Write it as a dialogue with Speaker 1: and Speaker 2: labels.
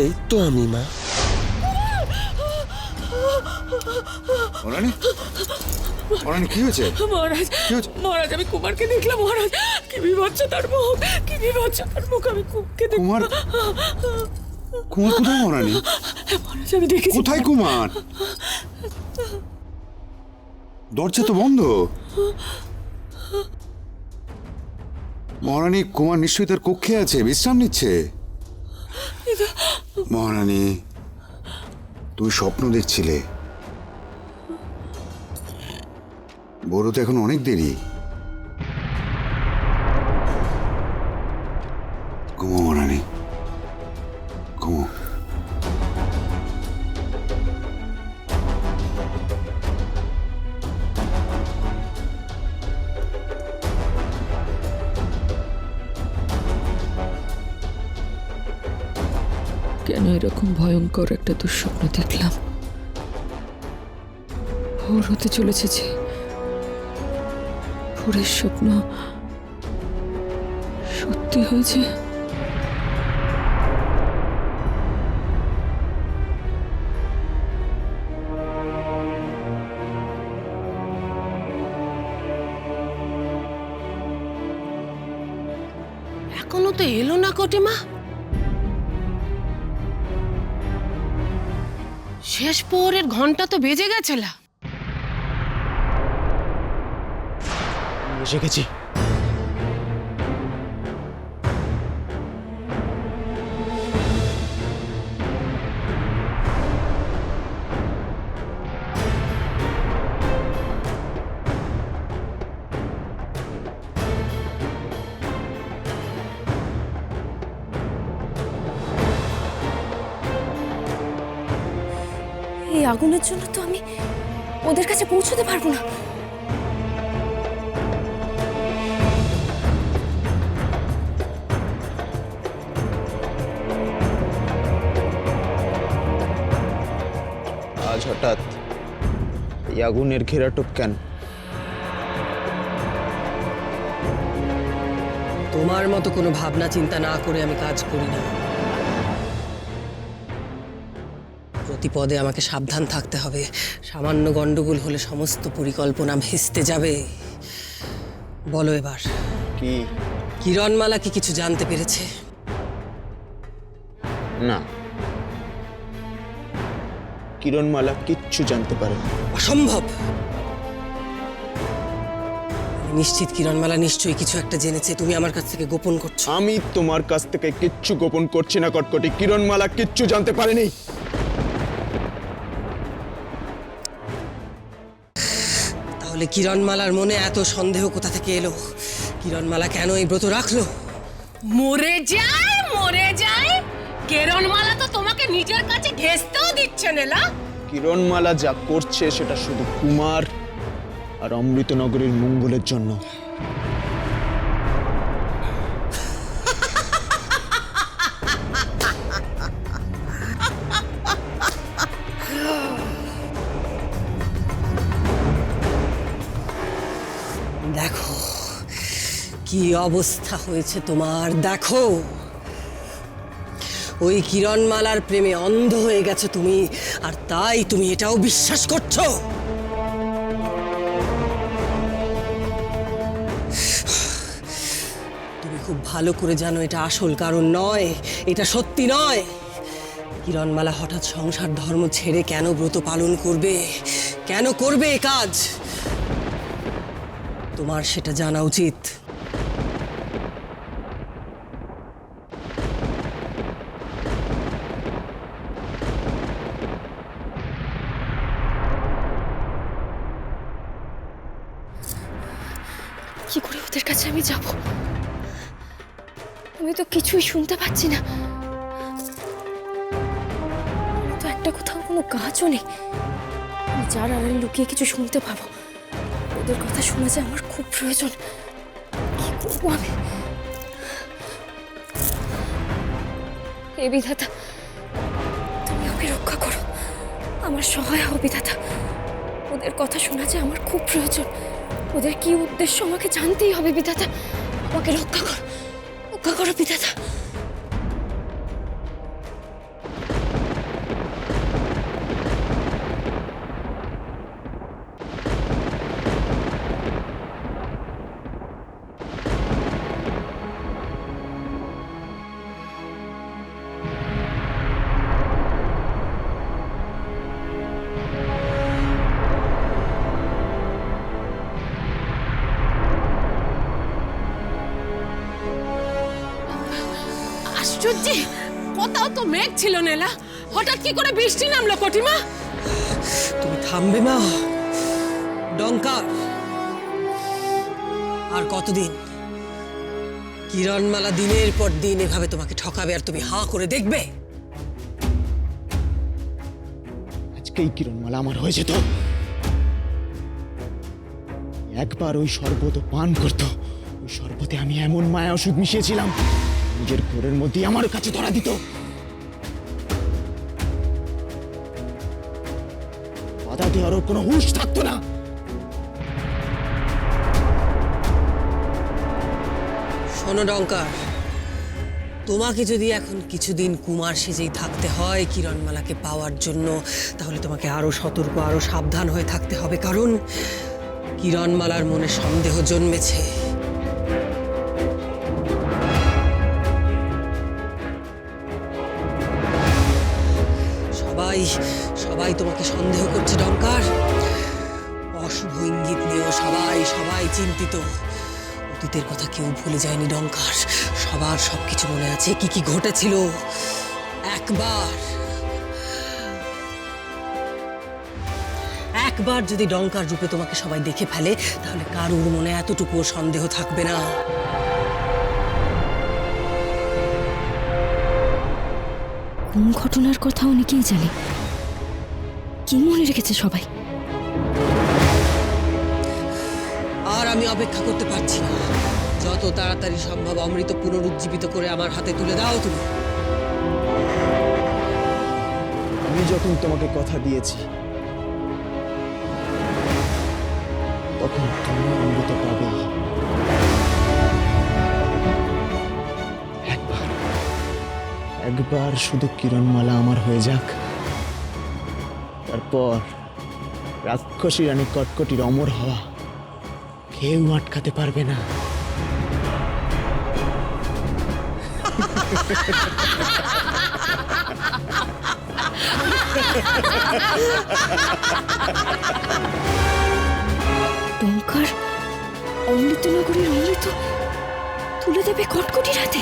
Speaker 1: এই তো আমি, মা।
Speaker 2: কি হয়েছে
Speaker 3: মহারাজ? মহারাজ, আমি কুমারকে দেখলাম মহারাজ। কি বিভৎস তার মুখ, কি বিভৎস তার মুখ। আমি কুমারকে
Speaker 2: কুমার কুমার কোথায় মহারানী?
Speaker 3: মহারাজ, আমি দেখেছি।
Speaker 2: কোথায় কুমার? দরজা তো বন্ধ। মহারানী, কুমার নিশ্চয়ই তার কক্ষে আছে, বিশ্রাম নিচ্ছে। মহারানী, তুমি স্বপ্ন দেখছিলে। বড় তো এখন অনেক দেরি। ঘুমো মহারানী, ঘুমো।
Speaker 3: কেন এরকম ভয়ঙ্কর একটা দুঃস্বপ্ন দেখলাম? ভোর হতে চলেছে যে, ভোরের স্বপ্ন সত্যি হয়েছে।
Speaker 4: এখনো তো এলো না কটিমা। শেষ প্রহরের ঘন্টা তো বেজে গেছিল।
Speaker 1: এসে গেছি।
Speaker 5: এই আগুনের জন্য তো আমি ওদের কাছে পৌঁছতে পারবো না।
Speaker 1: আজ হঠাৎ এই আগুনের ঘেরাটোপ কেন?
Speaker 4: তোমার মতো কোনো ভাবনা চিন্তা না করে আমি কাজ করি না। প্রতিপদে আমাকে সাবধান থাকতে হবে। সামান্য গন্ডগোল হলে সমস্ত পরিকল্পনা ভেস্তে যাবে। বলো এবার,
Speaker 1: কি?
Speaker 4: কিরণমালা কি কিছু জানতে পেরেছে?
Speaker 1: না, কিরণমালা কিচ্ছু জানতে পারে না।
Speaker 4: অসম্ভব। আমি নিশ্চিত কিরণমালা নিশ্চয়ই কিছু একটা জেনেছে, তুমি আমার কাছ থেকে গোপন করছো।
Speaker 1: আমি তোমার কাছ থেকে কিচ্ছু গোপন করছি না কটকটি। কিরণমালা কিচ্ছু জানতে পারেনি।
Speaker 4: তাহলে কিরণমালার মনে এত সন্দেহ কোথা থেকে এলো? কিরণমালা কেন এই ব্রত রাখলো?
Speaker 6: মরে যায়। কিরণমালা তো তোমাকে নিজের কাছে ঘেঁষতেও দিচ্ছে না।
Speaker 1: কিরণমালা যা করছে সেটা শুধু কুমার আর অমৃতনগরীর মঙ্গলের জন্য।
Speaker 4: কি অবস্থা হয়েছে তোমার দেখো। ওই কিরণমালার প্রেমে অন্ধ হয়ে গেছো তুমি, আর তাই তুমি এটাও বিশ্বাস করছো। তুমি খুব ভালো করে জানো এটা আসল কারণ নয়, এটা সত্যি নয়। কিরণমালা হঠাৎ সংসার ধর্ম ছেড়ে কেন ব্রত পালন করবে, কেন করবে এ কাজ? তোমার সেটা জানা উচিত।
Speaker 5: কি করে ওদের কাছে আমি যাব? আমি তো কিছুই শুনতে পাচ্ছি না। তো একটা কোথাও কোনো গাছও নেই, আমি যার আড়ালে লুকিয়ে কিছু শুনতে পাবো। ওদের কথা শোনা যে আমার খুব প্রয়োজন। কি করবো আমি? হে বিধাতা, তুমি ওকে রক্ষা করো, আমার সহায় হও বিধাতা। ওদের কথা শোনা যে আমার খুব প্রয়োজন। ওদের কি উদ্দেশ্য আমাকে জানতেই হবে বিধাতা। আমাকে রক্ষা করো বিধাতা।
Speaker 6: আশ্চর্য, কোথাও তো মেঘ ছিল নেলা, হঠাৎ কি করে বৃষ্টি নামলো কটিমা?
Speaker 4: তুমি থামবে না ডঙ্কা? আর কতদিন কিরণমালা দিনের পর দিন এভাবে তোমাকে ঠকাবে আর তুমি হাঁ করে দেখবে?
Speaker 1: আজকেই কিরণমালা আমার হয়ে যেত। একবার ওই শরবত পান করত, ওই শরবতে আমি এমন মায়া ওষুধ মিশিয়েছিলাম নিজের ঘোরের মধ্যে আমার কাছে ধরা দিত। বাধা দেওয়ার ওর কোনো হুঁশ থাকতো না।
Speaker 4: শোনো ডঙ্কার, তোমাকে যদি এখন কিছুদিন কুমার সেজেই থাকতে হয় কিরণমালাকে পাওয়ার জন্য, তাহলে তোমাকে আরো সতর্ক, আরো সাবধান হয়ে থাকতে হবে। কারণ কিরণমালার মনে সন্দেহ জন্মেছে। সবাই তোমাকে সন্দেহ করছে ডঙ্কার। অশুভ ইঙ্গিত নিয়েও সবাই চিন্তিত। অতীতের কথা কেউ ভুলে যায়নি ডঙ্কার, সবার সবকিছু মনে আছে, কি কি ঘটেছিল। একবার যদি ডঙ্কার রূপে তোমাকে সবাই দেখে ফেলে, তাহলে কারুর মনে এতটুকুও সন্দেহ থাকবে না।
Speaker 5: কোন ঘটনার কথা অনেকেই জানে, কি মনে রেখেছে সবাই?
Speaker 4: আর আমি অপেক্ষা করতে পারছি না। যত তাড়াতাড়ি সম্ভব অমৃত পুনরুজ্জীবিত করে আমার হাতে তুলে দাও তুমি।
Speaker 1: আমি যখন তোমাকে কথা দিয়েছি তখন তুমি অমৃত পাবে। একবার শুধু কিরণমালা আমার হয়ে যাক, তারপর রাক্ষসী রানী কটকটির অমর হওয়া কেউ আটকাতে পারবে না।
Speaker 5: ডঙ্কার অমৃতনগরীর অমৃত তুলে দেবে কটকটির হাতে।